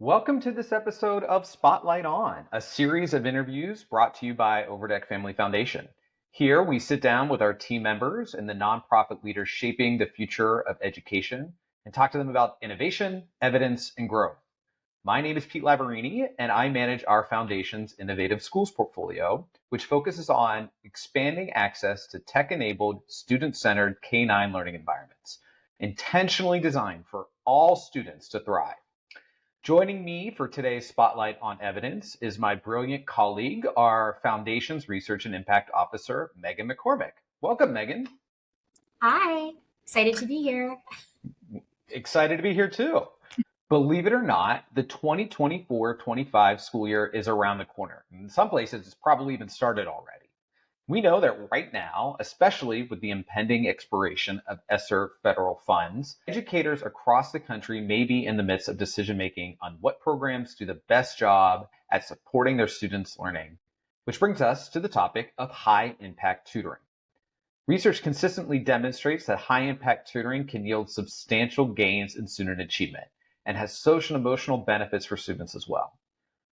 Welcome to this episode of Spotlight On, a series of interviews brought to you by Overdeck Family Foundation. Here we sit down with our team members and the nonprofit leaders shaping the future of education and talk to them about innovation, evidence, and growth. My name is Pete Lavorini, and I manage our foundation's Innovative Schools portfolio, which focuses on expanding access to tech-enabled, student-centered K-9 learning environments, intentionally designed for all students to thrive. Joining me for today's Spotlight on Evidence is my brilliant colleague, our Foundation's Research and Impact Officer, Meghan McCormick. Welcome, Meghan. Hi, excited to be here. Excited to be here too. Believe it or not, the 2024-25 school year is around the corner. In some places, it's probably even started already. We know that right now, especially with the impending expiration of ESSER federal funds, educators across the country may be in the midst of decision-making on what programs do the best job at supporting their students' learning, which brings us to the topic of high-impact tutoring. Research consistently demonstrates that high-impact tutoring can yield substantial gains in student achievement and has social and emotional benefits for students as well.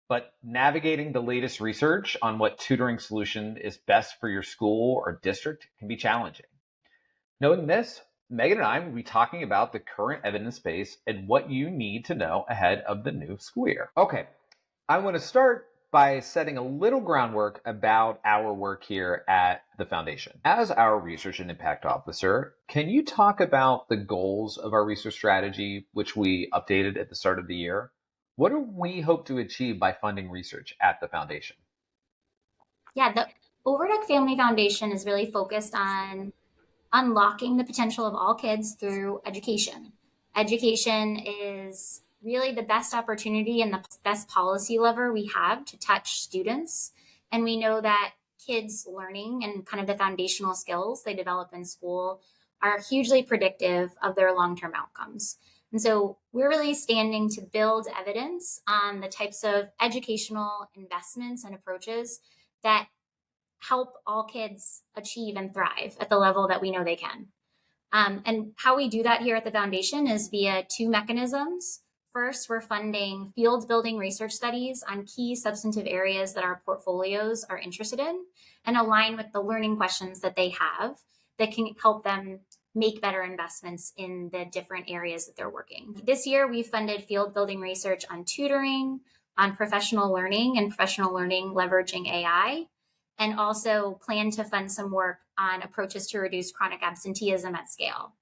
But navigating the latest research on what tutoring solution is best for your school or district can be challenging. Knowing this, Meghan and I will be talking about the current evidence base and what you need to know ahead of the new school year. Okay, I want to start by setting a little groundwork about our work here at the Foundation. As our Research and Impact Officer, can you talk about the goals of our research strategy, which we updated at the start of the year? What do we hope to achieve by funding research at the Foundation? Yeah, the Overdeck Family Foundation is really focused on unlocking the potential of all kids through education. Education is really the best opportunity and the best policy lever we have to touch students. And we know that kids learning and kind of the foundational skills they develop in school are hugely predictive of their long-term outcomes. And so we're really standing to build evidence on the types of educational investments and approaches that help all kids achieve and thrive at the level that we know they can. And how we do that here at the Foundation is via two mechanisms. First, we're funding field building research studies on key substantive areas that our portfolios are interested in and align with the learning questions that they have that can help them make better investments in the different areas that they're working. This year, we funded field building research on tutoring, on professional learning and professional learning leveraging AI, and also plan to fund some work on approaches to reduce chronic absenteeism at scale.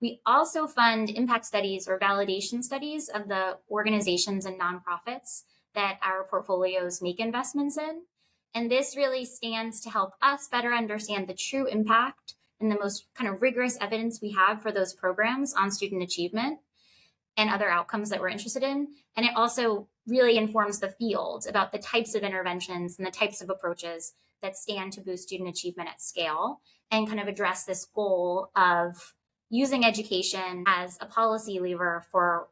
We also fund impact studies or validation studies of the organizations and nonprofits that our portfolios make investments in. And this really stands to help us better understand the true impact and the most kind of rigorous evidence we have for those programs on student achievement and other outcomes that we're interested in. And it also really informs the field about the types of interventions and the types of approaches that stand to boost student achievement at scale and kind of address this goal of using education as a policy lever for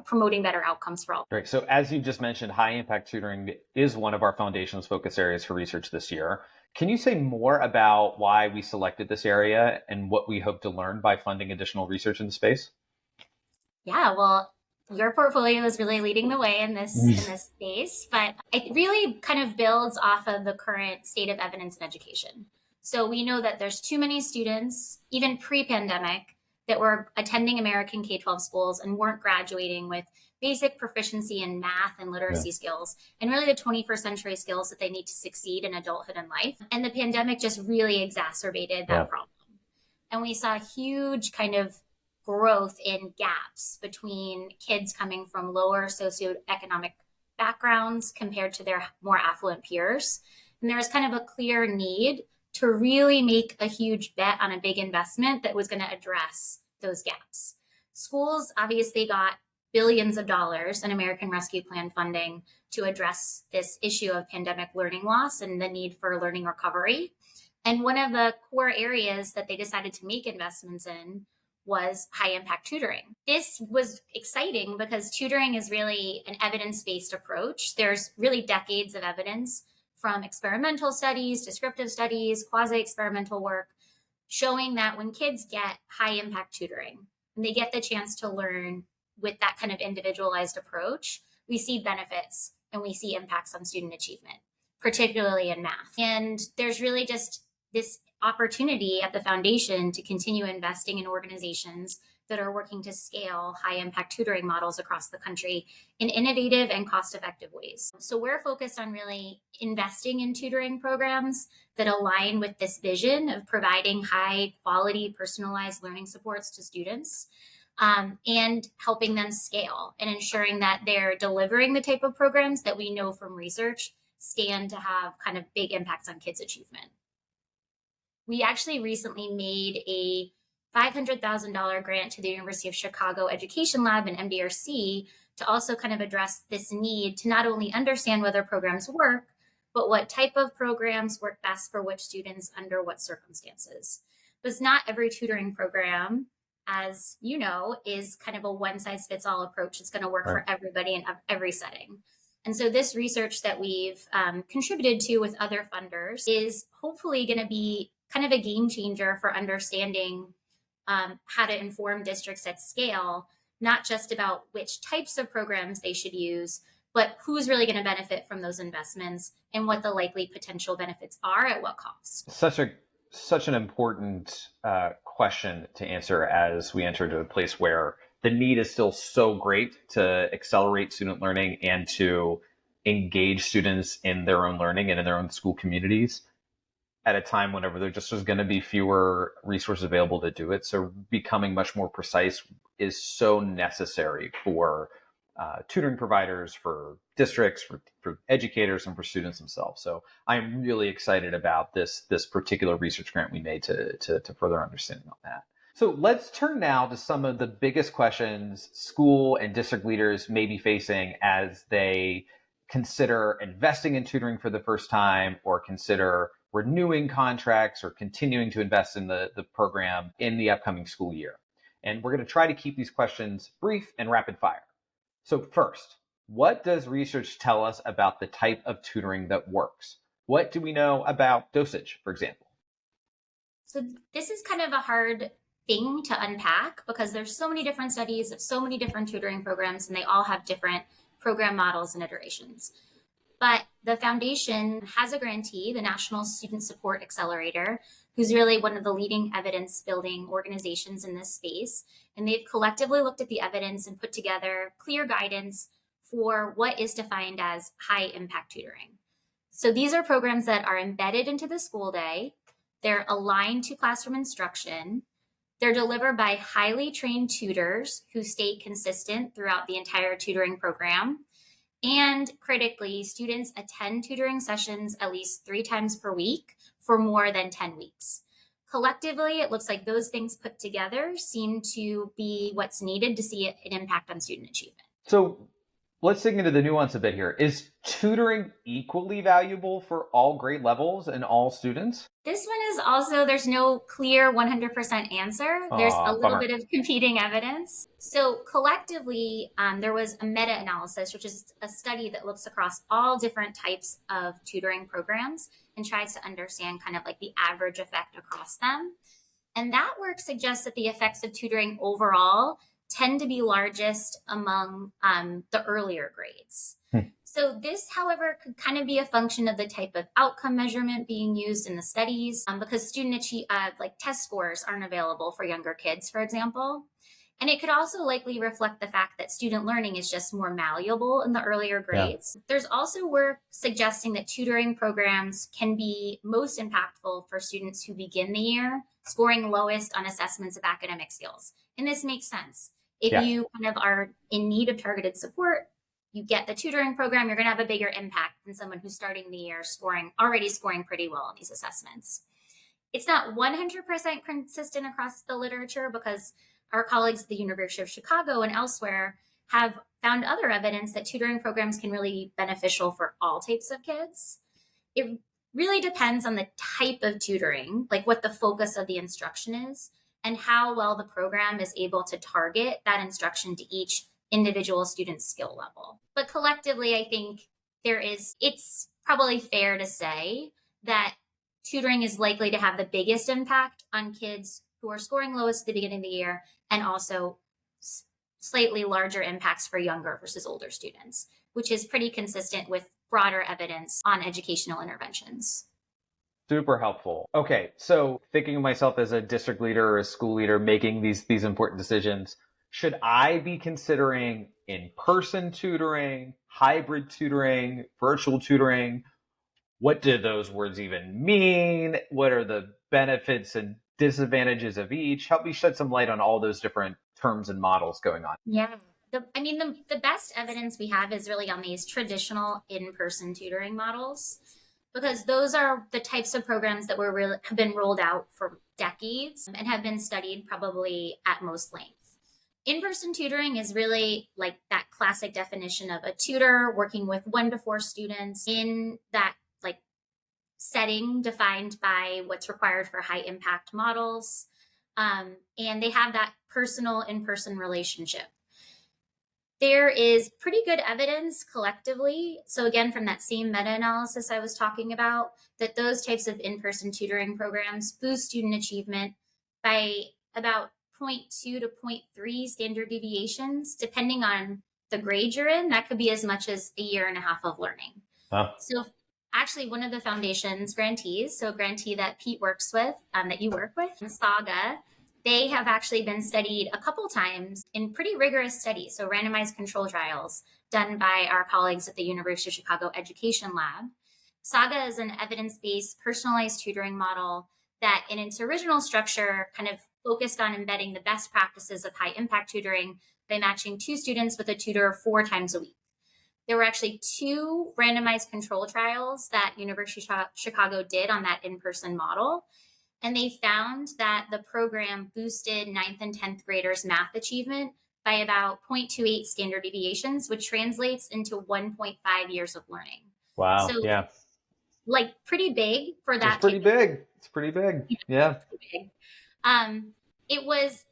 promoting better outcomes for all. Great. So as you just mentioned, high impact tutoring is one of our foundation's focus areas for research this year. Can you say more about why we selected this area and what we hope to learn by funding additional research in the space? Yeah, well, your portfolio is really leading the way in this space, but it really kind of builds off of the current state of evidence in education. So we know that there's too many students, even pre-pandemic, that were attending American K-12 schools and weren't graduating with basic proficiency in math and literacy skills, and really the 21st century skills that they need to succeed in adulthood and life. And the pandemic just really exacerbated that problem. And we saw huge kind of growth in gaps between kids coming from lower socioeconomic backgrounds compared to their more affluent peers. And there was kind of a clear need to really make a huge bet on a big investment that was going to address those gaps. Schools obviously got billions of dollars in American Rescue Plan funding to address this issue of pandemic learning loss and the need for learning recovery. And one of the core areas that they decided to make investments in was high impact tutoring. This was exciting because tutoring is really an evidence-based approach. There's really decades of evidence from experimental studies, descriptive studies, quasi-experimental work, showing that when kids get high impact tutoring and they get the chance to learn with that kind of individualized approach, we see benefits and we see impacts on student achievement, particularly in math. And there's really just this opportunity at the foundation to continue investing in organizations that are working to scale high impact tutoring models across the country in innovative and cost effective ways. So we're focused on really investing in tutoring programs that align with this vision of providing high quality, personalized learning supports to students. And helping them scale and ensuring that they're delivering the type of programs that we know from research stand to have kind of big impacts on kids' achievement. We actually recently made a $500,000 grant to the University of Chicago Education Lab and MDRC to also kind of address this need to not only understand whether programs work, but what type of programs work best for which students under what circumstances. Because not every tutoring program, as you know, is kind of a one size fits all approach. It's going to work Right. for everybody in every setting. And so this research that we've contributed to with other funders is hopefully going to be kind of a game changer for understanding how to inform districts at scale, not just about which types of programs they should use, but who's really going to benefit from those investments and what the likely potential benefits are at what cost. Such an important question to answer as we enter into a place where the need is still so great to accelerate student learning and to engage students in their own learning and in their own school communities at a time whenever there just is going to be fewer resources available to do it. So becoming much more precise is so necessary for tutoring providers, for districts, for educators, and for students themselves. So I'm really excited about this particular research grant we made to further understanding on that. So let's turn now to some of the biggest questions school and district leaders may be facing as they consider investing in tutoring for the first time or consider renewing contracts or continuing to invest in the program in the upcoming school year. And we're going to try to keep these questions brief and rapid fire. So first, what does research tell us about the type of tutoring that works? What do we know about dosage, for example? So this is kind of a hard thing to unpack because there's so many different studies of so many different tutoring programs and they all have different program models and iterations. But the foundation has a grantee, the National Student Support Accelerator, who's really one of the leading evidence building organizations in this space. And they've collectively looked at the evidence and put together clear guidance for what is defined as high impact tutoring. So these are programs that are embedded into the school day. They're aligned to classroom instruction. They're delivered by highly trained tutors who stay consistent throughout the entire tutoring program. And critically, students attend tutoring sessions at least 3 times per week for more than 10 weeks. Collectively, it looks like those things put together seem to be what's needed to see an impact on student achievement. So let's dig into the nuance a bit here. Is tutoring equally valuable for all grade levels and all students? This one is also, there's no clear 100% answer. There's a little Bummer. bit of competing evidence. So collectively, there was a meta-analysis, which is a study that looks across all different types of tutoring programs and tries to understand kind of like the average effect across them. And that work suggests that the effects of tutoring overall tend to be largest among the earlier grades. So this, however, could kind of be a function of the type of outcome measurement being used in the studies because student test scores aren't available for younger kids, for example. And it could also likely reflect the fact that student learning is just more malleable in the earlier grades. Yeah. There's also work suggesting that tutoring programs can be most impactful for students who begin the year scoring lowest on assessments of academic skills. And this makes sense. If you kind of are in need of targeted support, you get the tutoring program, you're going to have a bigger impact than someone who's starting the year already scoring pretty well on these assessments. It's not 100% consistent across the literature because our colleagues at the University of Chicago and elsewhere have found other evidence that tutoring programs can really be beneficial for all types of kids. It really depends on the type of tutoring, like what the focus of the instruction is, and how well the program is able to target that instruction to each individual student's skill level. But collectively, I think it's probably fair to say that tutoring is likely to have the biggest impact on kids who are scoring lowest at the beginning of the year and also slightly larger impacts for younger versus older students, which is pretty consistent with broader evidence on educational interventions. Super helpful. Okay, so thinking of myself as a district leader or a school leader making these important decisions, should I be considering in-person tutoring, hybrid tutoring, virtual tutoring? What do those words even mean? What are the benefits and disadvantages of each? Help me shed some light on all those different terms and models going on. Yeah. The best evidence we have is really on these traditional in-person tutoring models, because those are the types of programs that have been rolled out for decades and have been studied probably at most length. In-person tutoring is really like that classic definition of a tutor working with 1 to 4 students in that like setting defined by what's required for high impact models. And they have that personal in-person relationship. There is pretty good evidence collectively. So, again, from that same meta analysis I was talking about, that those types of in person tutoring programs boost student achievement by about zero 0.2 to zero 0.3 standard deviations, depending on the grade you're in. That could be as much as a year and a half of learning. Huh? So, actually, one of the foundation's grantees, so a grantee that Pete works with, that you work with, Saga, they have actually been studied a couple times in pretty rigorous studies, so randomized control trials done by our colleagues at the University of Chicago Education Lab. Saga is an evidence-based personalized tutoring model that in its original structure kind of focused on embedding the best practices of high impact tutoring by matching 2 students with a tutor 4 times a week. There were actually 2 randomized control trials that University of Chicago did on that in-person model. And they found that the program boosted 9th and 10th graders' math achievement by about 0.28 standard deviations, which translates into 1.5 years of learning. Wow. So, Yeah. like, pretty big for It's that pretty type of big. It's pretty big. Yeah. big. It was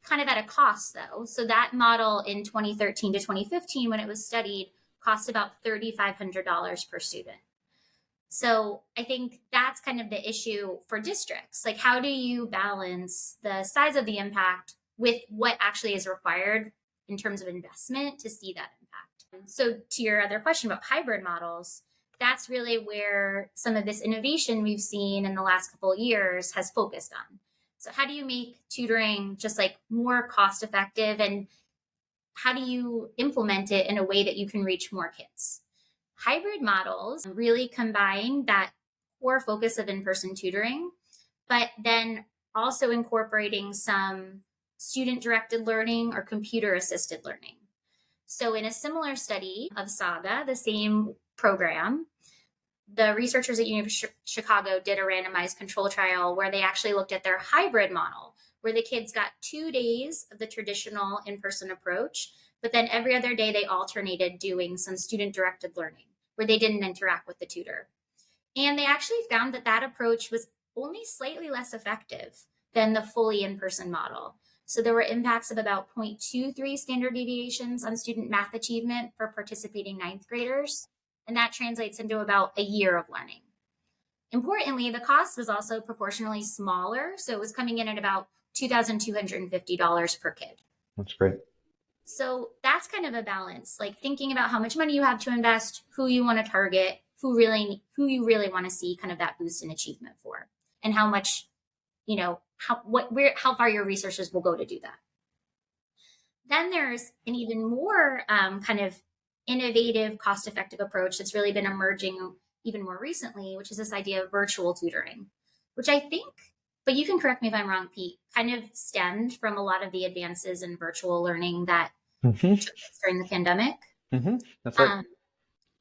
kind of at a cost, though. So that model in 2013 to 2015, when it was studied, cost about $3,500 per student. So I think that's kind of the issue for districts. Like, how do you balance the size of the impact with what actually is required in terms of investment to see that impact? So, to your other question about hybrid models, that's really where some of this innovation we've seen in the last couple of years has focused on. So, how do you make tutoring just like more cost effective, and how do you implement it in a way that you can reach more kids? Hybrid models really combine that core focus of in person tutoring, but then also incorporating some student directed learning or computer assisted learning. So, in a similar study of Saga, the same program, the researchers at University of Chicago did a randomized control trial where they actually looked at their hybrid model, where the kids got 2 days of the traditional in person approach, but then every other day they alternated doing some student directed learning where they didn't interact with the tutor. And they actually found that that approach was only slightly less effective than the fully in person model. So there were impacts of about 0.23 standard deviations on student math achievement for participating 9th graders. And that translates into about a year of learning. Importantly, the cost was also proportionally smaller. So it was coming in at about $2,250 per kid. That's great. So that's kind of a balance, like thinking about how much money you have to invest, who you want to target, who you really want to see kind of that boost in achievement for, and how much, how far your resources will go to do that. Then there's an even more kind of innovative, cost-effective approach that's really been emerging even more recently, which is this idea of virtual tutoring, which I think, but you can correct me if I'm wrong, Pete, kind of stemmed from a lot of the advances in virtual learning that took place during the pandemic. That's right.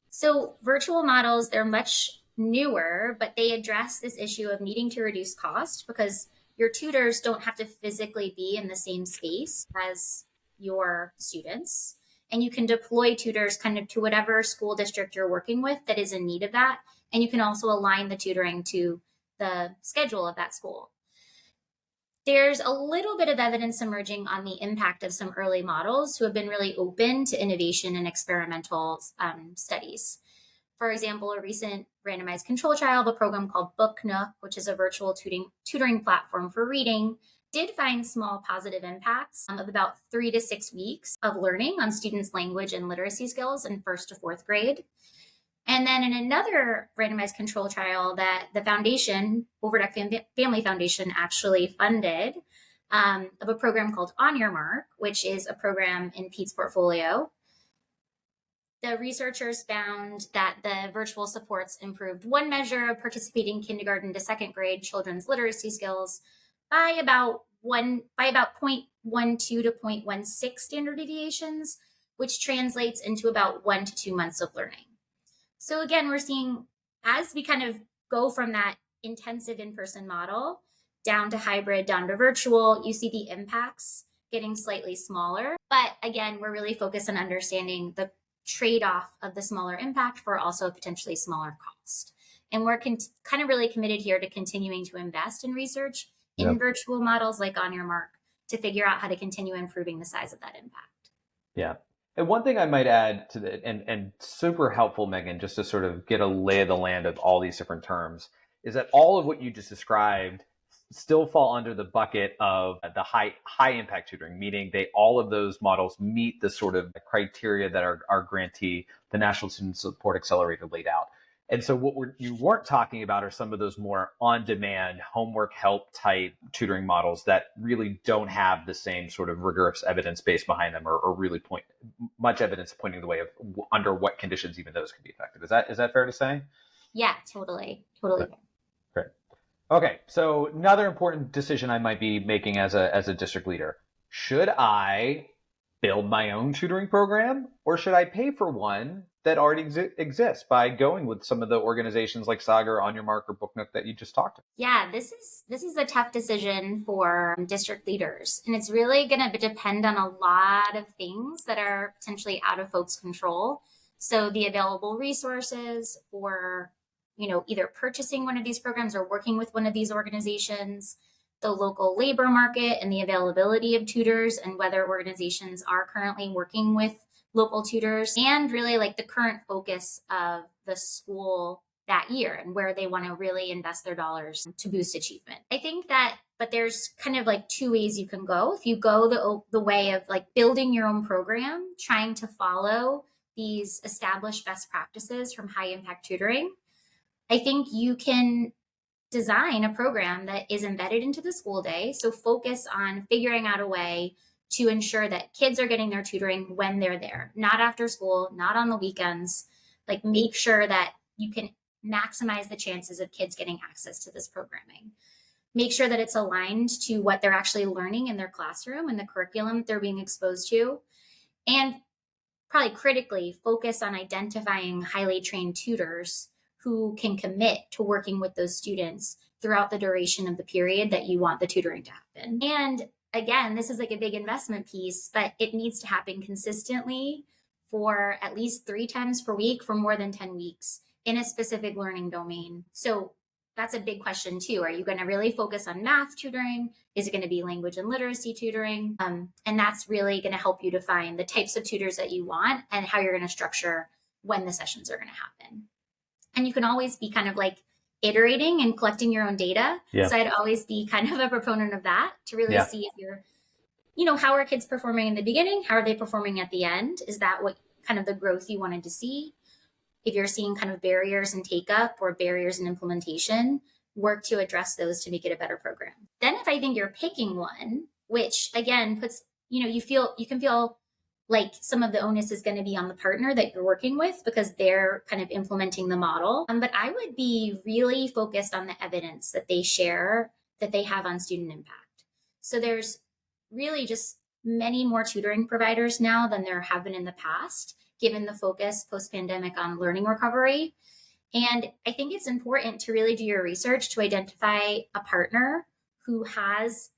So virtual models, they're much newer, but they address this issue of needing to reduce cost because your tutors don't have to physically be in the same space as your students. And you can deploy tutors kind of to whatever school district you're working with that is in need of that. And you can also align the tutoring to the schedule of that school. There's a little bit of evidence emerging on the impact of some early models who have been really open to innovation and experimental studies. For example, a recent randomized control trial of a program called Book Nook, which is a virtual tutoring platform for reading, did find small positive impacts of about 3 to 6 weeks of learning on students' language and literacy skills in first to fourth grade. And then in another randomized control trial that the foundation, Overdeck Family Foundation, actually funded, of a program called On Your Mark, which is a program in Pete's portfolio. The researchers found that the virtual supports improved one measure of participating kindergarten to second grade children's literacy skills by about 0.12 to 0.16 standard deviations, which translates into about 1 to 2 months of learning. So again, we're seeing, as we kind of go from that intensive in-person model down to hybrid, down to virtual, you see the impacts getting slightly smaller. But again, we're really focused on understanding the trade-off of the smaller impact for also a potentially smaller cost. And we're kind of really committed here to continuing to invest in research in virtual models like On Your Mark to figure out how to continue improving the size of that impact. Yeah. And one thing I might add to that, and super helpful, Megan, just to sort of get a lay of the land of all these different terms, is that all of what you just described still fall under the bucket of the high impact tutoring, meaning all of those models meet the sort of criteria that our grantee, the National Student Support Accelerator, laid out. And so what you weren't talking about are some of those more on-demand homework help type tutoring models that really don't have the same sort of rigorous evidence base behind them, or really much evidence pointing the way of under what conditions even those can be effective. Is that fair to say? Yeah, totally. Great. Okay, so another important decision I might be making as a district leader: should I build my own tutoring program, or should I pay for one that already exists by going with some of the organizations like Saga or On Your Mark or Booknook that you just talked about? Yeah, this is a tough decision for district leaders, and it's really going to depend on a lot of things that are potentially out of folks' control. So the available resources for, either purchasing one of these programs or working with one of these organizations, the local labor market and the availability of tutors, and whether organizations are currently working with local tutors, and really like the current focus of the school that year and where they want to really invest their dollars to boost achievement. I think that, but there's kind of like two ways you can go. If you go the way of like building your own program, trying to follow these established best practices from high impact tutoring, I think you can design a program that is embedded into the school day. So focus on figuring out a way to ensure that kids are getting their tutoring when they're there, not after school, not on the weekends. Like make sure that you can maximize the chances of kids getting access to this programming. Make sure that it's aligned to what they're actually learning in their classroom and the curriculum that they're being exposed to. And probably critically focus on identifying highly trained tutors who can commit to working with those students throughout the duration of the period that you want the tutoring to happen. And again, this is like a big investment piece, but it needs to happen consistently for at least 3 times per week for more than 10 weeks in a specific learning domain. So that's a big question too. Are you going to really focus on math tutoring? Is it going to be language and literacy tutoring? And that's really going to help you define the types of tutors that you want and how you're going to structure when the sessions are going to happen. And you can always be kind of like iterating and collecting your own data. Yeah. So I'd always be kind of a proponent of that to really see if you're, how are kids performing in the beginning? How are they performing at the end? Is that what kind of the growth you wanted to see? If you're seeing kind of barriers in take up or barriers in implementation, work to address those to make it a better program. Then if I think you're picking one, which again puts, you can feel like some of the onus is going to be on the partner that you're working with because they're kind of implementing the model. But I would be really focused on the evidence that they share, that they have on student impact. So there's really just many more tutoring providers now than there have been in the past, given the focus post-pandemic on learning recovery. And I think it's important to really do your research to identify a partner who has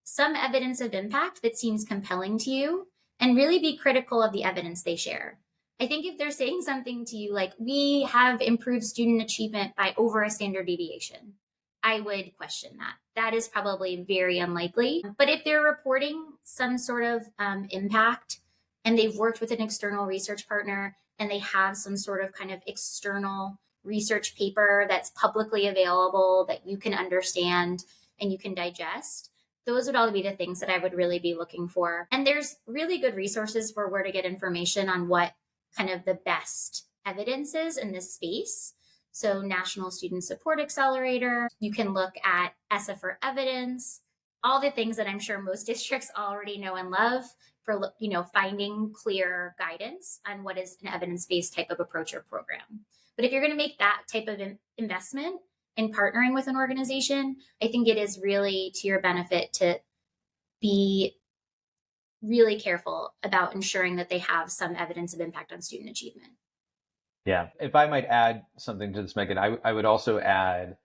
some evidence of impact that seems compelling to you, and really be critical of the evidence they share. I think if they're saying something to you like, we have improved student achievement by over a standard deviation, I would question that. That is probably very unlikely. But if they're reporting some sort of impact and they've worked with an external research partner and they have some sort of kind of external research paper that's publicly available that you can understand and you can digest, Those would all be the things that I would really be looking for. And there's really good resources for where to get information on what kind of the best evidence is in this space. So, National Student Support Accelerator, you can look at ESSA for Evidence, all the things that I'm sure most districts already know and love for finding clear guidance on what is an evidence-based type of approach or program. But if you're going to make that type of investment in partnering with an organization, I think it is really to your benefit to be really careful about ensuring that they have some evidence of impact on student achievement. Yeah. If I might add something to this, Meghan, I would also add,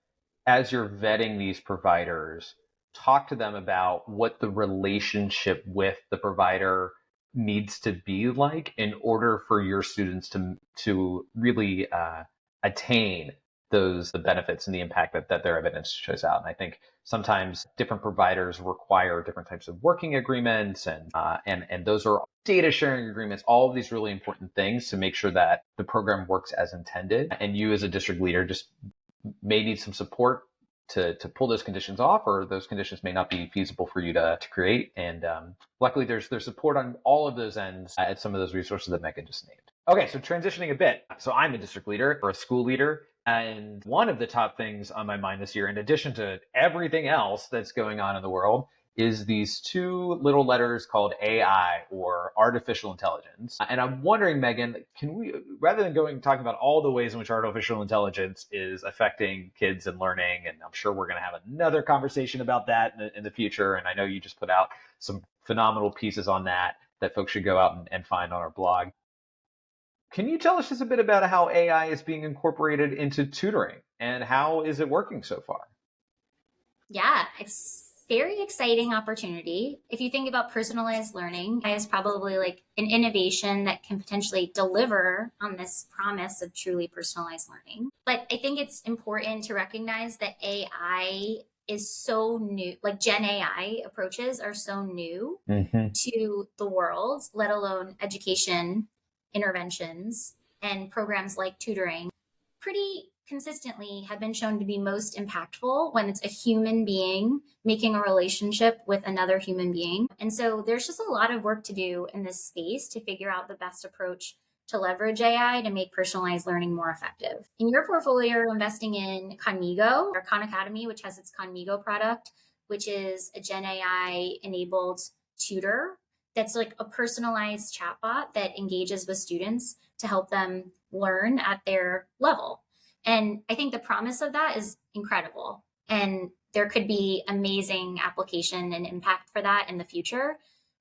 as you're vetting these providers, talk to them about what the relationship with the provider needs to be like in order for your students to really attain the benefits and the impact that their evidence shows out. And I think sometimes different providers require different types of working agreements, and those are data sharing agreements, all of these really important things to make sure that the program works as intended. And you as a district leader just may need some support to pull those conditions off, or those conditions may not be feasible for you to create. And luckily, there's support on all of those ends at some of those resources that Meghan just named. Okay, so transitioning a bit. So I'm a district leader or a school leader, and one of the top things on my mind this year, in addition to everything else that's going on in the world, is these two little letters called AI, or artificial intelligence. And I'm wondering, Meghan, can we, rather than talking about all the ways in which artificial intelligence is affecting kids and learning, and I'm sure we're going to have another conversation about that in the future, and I know you just put out some phenomenal pieces on that folks should go out and find on our blog. Can you tell us just a bit about how AI is being incorporated into tutoring, and how is it working so far? Yeah, it's very exciting opportunity. If you think about personalized learning, AI is probably like an innovation that can potentially deliver on this promise of truly personalized learning. But I think it's important to recognize that AI is so new, like Gen AI approaches are so new to the world, let alone education interventions and programs like tutoring. Pretty consistently have been shown to be most impactful when it's a human being making a relationship with another human being. And so there's just a lot of work to do in this space to figure out the best approach to leverage AI to make personalized learning more effective. In your portfolio, you're investing in Conmigo, or Khan Academy, which has its Conmigo product, which is a Gen AI enabled tutor that's like a personalized chatbot that engages with students to help them learn at their level. And I think the promise of that is incredible. And there could be amazing application and impact for that in the future.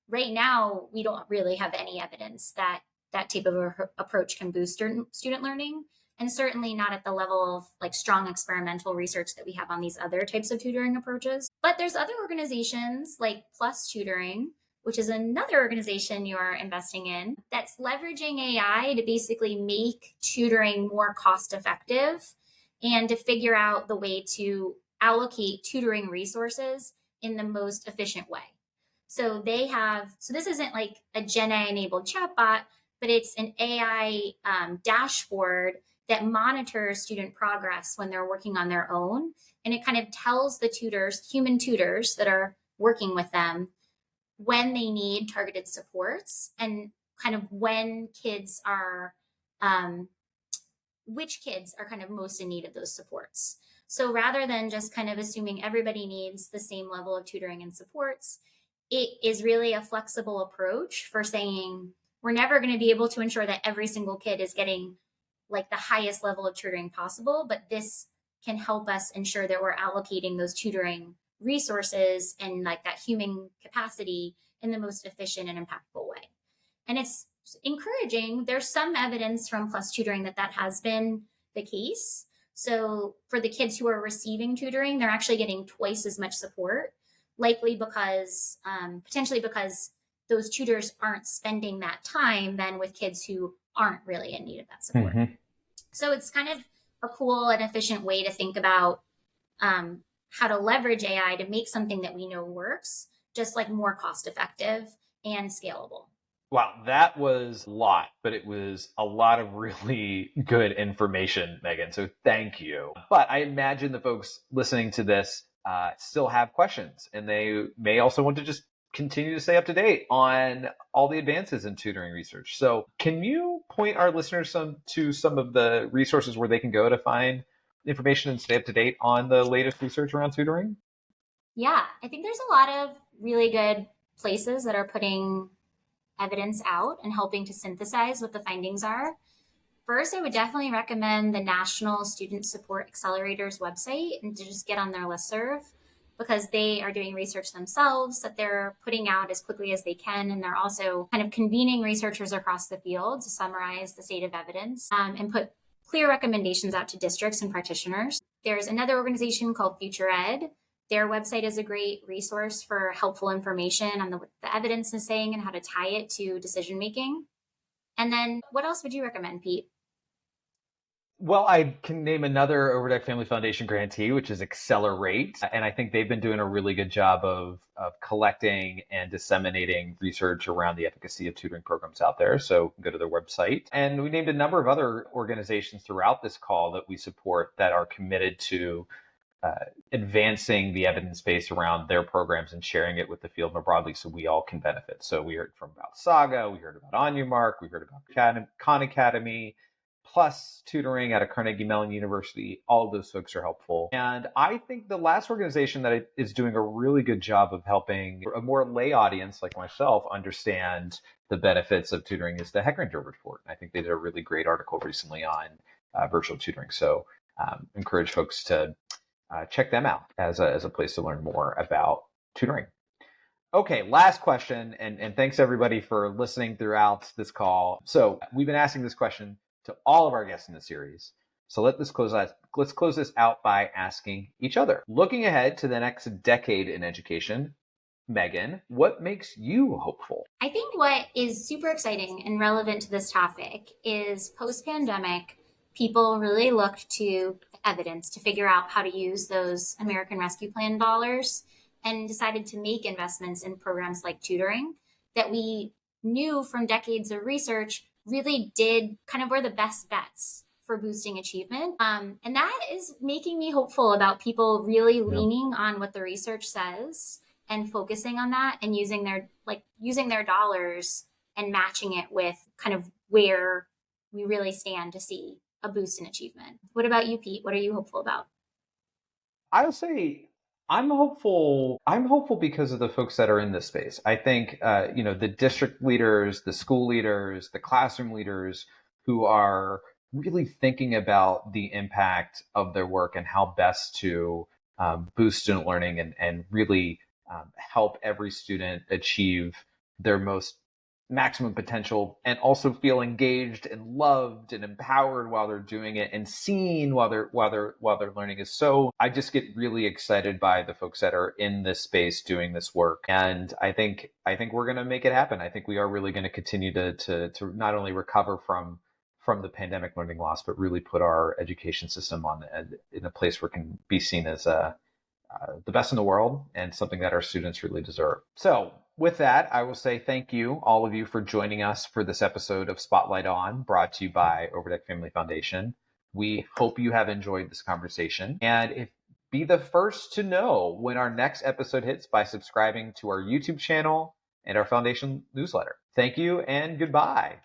Right now, we don't really have any evidence that that type of approach can boost student learning, and certainly not at the level of like strong experimental research that we have on these other types of tutoring approaches. But there's other organizations like Plus Tutoring, which is another organization you're investing in, that's leveraging AI to basically make tutoring more cost effective and to figure out the way to allocate tutoring resources in the most efficient way. So this isn't like a Gen AI enabled chatbot, but it's an AI dashboard that monitors student progress when they're working on their own. And it kind of tells the tutors, human tutors that are working with them, when they need targeted supports and kind of when kids are, which kids are kind of most in need of those supports. So rather than just kind of assuming everybody needs the same level of tutoring and supports, it is really a flexible approach for saying we're never going to be able to ensure that every single kid is getting like the highest level of tutoring possible, but this can help us ensure that we're allocating those tutoring resources and like that human capacity in the most efficient and impactful way. And it's encouraging. There's some evidence from Plus Tutoring that has been the case. So for the kids who are receiving tutoring, they're actually getting twice as much support, likely because potentially because those tutors aren't spending that time then with kids who aren't really in need of that support. So it's kind of a cool and efficient way to think about how to leverage AI to make something that we know works, just like more cost effective and scalable. Wow, that was a lot, but it was a lot of really good information, Meghan. So thank you. But I imagine the folks listening to this still have questions, and they may also want to just continue to stay up to date on all the advances in tutoring research. So can you point our listeners to some of the resources where they can go to find information and stay up to date on the latest research around tutoring? Yeah, I think there's a lot of really good places that are putting evidence out and helping to synthesize what the findings are. First, I would definitely recommend the National Student Support Accelerators website and to just get on their listserv because they are doing research themselves that they're putting out as quickly as they can. And they're also kind of convening researchers across the field to summarize the state of evidence and put clear recommendations out to districts and practitioners. There's another organization called Future Ed. Their website is a great resource for helpful information on what the evidence is saying and how to tie it to decision making. And then what else would you recommend, Pete? Well, I can name another Overdeck Family Foundation grantee, which is Accelerate. And I think they've been doing a really good job of collecting and disseminating research around the efficacy of tutoring programs out there. So go to their website. And we named a number of other organizations throughout this call that we support that are committed to advancing the evidence base around their programs and sharing it with the field more broadly so we all can benefit. So we heard about Saga, we heard about OnYourMark, we heard about Khan Academy, plus tutoring out of Carnegie Mellon University. All of those folks are helpful. And I think the last organization that is doing a really good job of helping a more lay audience like myself understand the benefits of tutoring is the Heckringer Report. I think they did a really great article recently on virtual tutoring. So encourage folks to check them out as a place to learn more about tutoring. Okay, last question, and thanks everybody for listening throughout this call. So we've been asking this question to all of our guests in the series. So let's close this out by asking each other. Looking ahead to the next decade in education, Meghan, what makes you hopeful? I think what is super exciting and relevant to this topic is post-pandemic, people really looked to evidence to figure out how to use those American Rescue Plan dollars and decided to make investments in programs like tutoring that we knew from decades of research really did kind of were the best bets for boosting achievement. And that is making me hopeful about people really leaning on what the research says and focusing on that and using their dollars and matching it with kind of where we really stand to see a boost in achievement. What about you, Pete? What are you hopeful about? I would say I'm hopeful. I'm hopeful because of the folks that are in this space. I think the district leaders, the school leaders, the classroom leaders who are really thinking about the impact of their work and how best to boost student learning and really help every student achieve their most maximum potential and also feel engaged and loved and empowered while they're doing it and seen while they're learning is so I just get really excited by the folks that are in this space doing this work. And I think we're going to make it happen. I think we are really going to continue to not only recover from the pandemic learning loss, but really put our education system in a place where it can be seen as the best in the world and something that our students really deserve. So with that, I will say thank you, all of you, for joining us for this episode of Spotlight On, brought to you by Overdeck Family Foundation. We hope you have enjoyed this conversation. And be the first to know when our next episode hits by subscribing to our YouTube channel and our foundation newsletter. Thank you and goodbye.